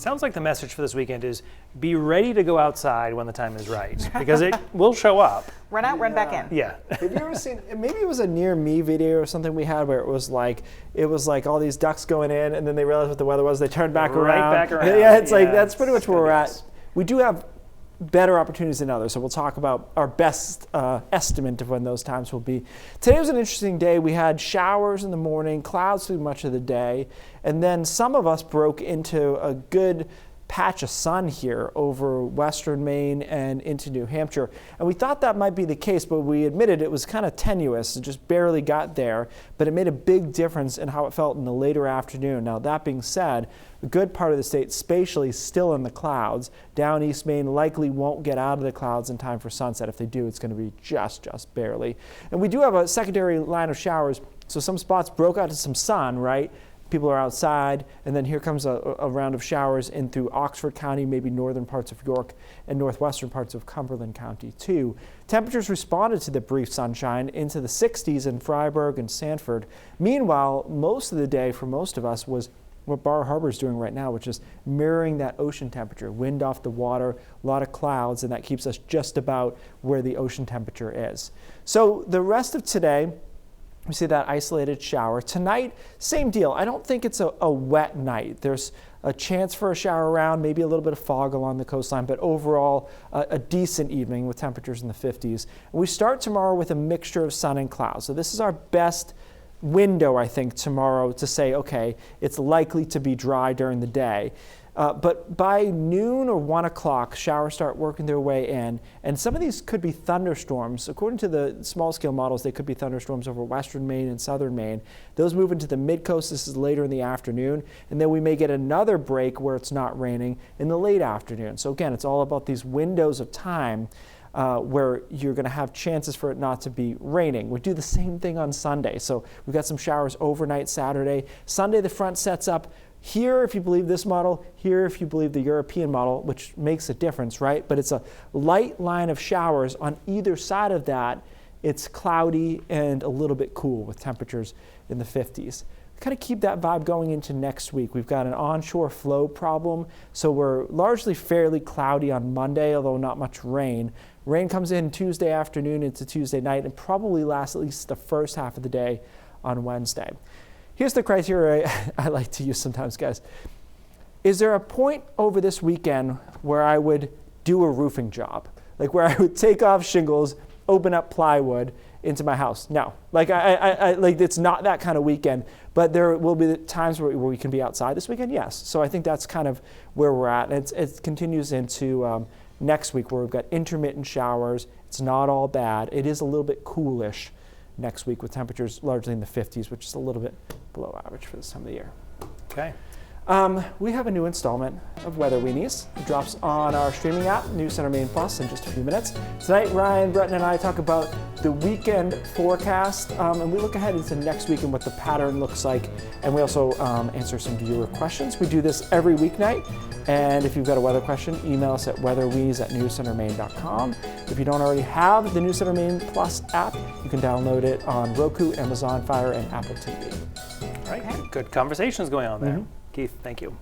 sounds like the message for this weekend is be ready to go outside when the time is right, because it will show up. Run out, run back in. Yeah. Have you ever seen, maybe it was a Near Me video or something we had where it was like all these ducks going in and then they realized what the weather was, they turned back around. Right back around. Yeah, it's like, that's pretty much where we're at. We do have better opportunities than others, so we'll talk about our best estimate of when those times will be. Today was an interesting day. We had showers in the morning, clouds through much of the day, and then some of us broke into a good patch of sun here over western Maine and into New Hampshire. And we thought that might be the case, but we admitted it was kind of tenuous. It just barely got there, but it made a big difference in how it felt in the later afternoon. Now, that being said, a good part of the state spatially is still in the clouds. Down East Maine likely won't get out of the clouds in time for sunset. If they do, it's going to be just barely. And we do have a secondary line of showers, so some spots broke out to some sun, right? People are outside, and then here comes a round of showers in through Oxford County, maybe northern parts of York, and northwestern parts of Cumberland County, too. Temperatures responded to the brief sunshine into the 60s in Freiburg and Sanford. Meanwhile, most of the day for most of us was what Bar Harbor is doing right now, which is mirroring that ocean temperature, wind off the water, a lot of clouds, and that keeps us just about where the ocean temperature is. So the rest of today, we see that isolated shower. Tonight, same deal. I don't think it's a wet night. There's a chance for a shower around, maybe a little bit of fog along the coastline, but overall a decent evening with temperatures in the 50s. And we start tomorrow with a mixture of sun and clouds. So this is our best window, I think, tomorrow to say, okay, it's likely to be dry during the day. But by noon or 1 o'clock, showers start working their way in, and some of these could be thunderstorms. According to the small-scale models, they could be thunderstorms over western Maine and southern Maine. Those move into the mid-coast. This is later in the afternoon, and then we may get another break where it's not raining in the late afternoon. So again, it's all about these windows of time where you're going to have chances for it not to be raining. We do the same thing on Sunday. So we've got some showers overnight Saturday. Sunday, the front sets up. Here, if you believe this model, here, if you believe the European model, which makes a difference, right? But it's a light line of showers. On either side of that, it's cloudy and a little bit cool with temperatures in the 50s. Kind of keep that vibe going into next week. We've got an onshore flow problem, so we're largely fairly cloudy on Monday, although not much rain. Rain comes in Tuesday afternoon into Tuesday night and probably lasts at least the first half of the day on Wednesday. Here's the criteria I like to use sometimes, guys. Is there a point over this weekend where I would do a roofing job? Like where I would take off shingles, open up plywood into my house? No. Like like it's not that kind of weekend, but there will be times where we can be outside this weekend, yes. So I think that's kind of where we're at. And it continues into next week where we've got intermittent showers. It's not all bad. It is a little bit coolish next week with temperatures largely in the 50s, which is a little bit below average for this time of the year. Okay. We have a new installment of Weather Weenies. It drops on our streaming app, News Center Maine Plus, in just a few minutes. Tonight, Ryan, Breton, and I talk about the weekend forecast, and we look ahead into next week and what the pattern looks like, and we also answer some viewer questions. We do this every weeknight, and if you've got a weather question, email us at weatherweenies@newscentermaine.com. If you don't already have the News Center Maine Plus app, you can download it on Roku, Amazon Fire, and Apple TV. All right, good conversations going on there. Keith, thank you.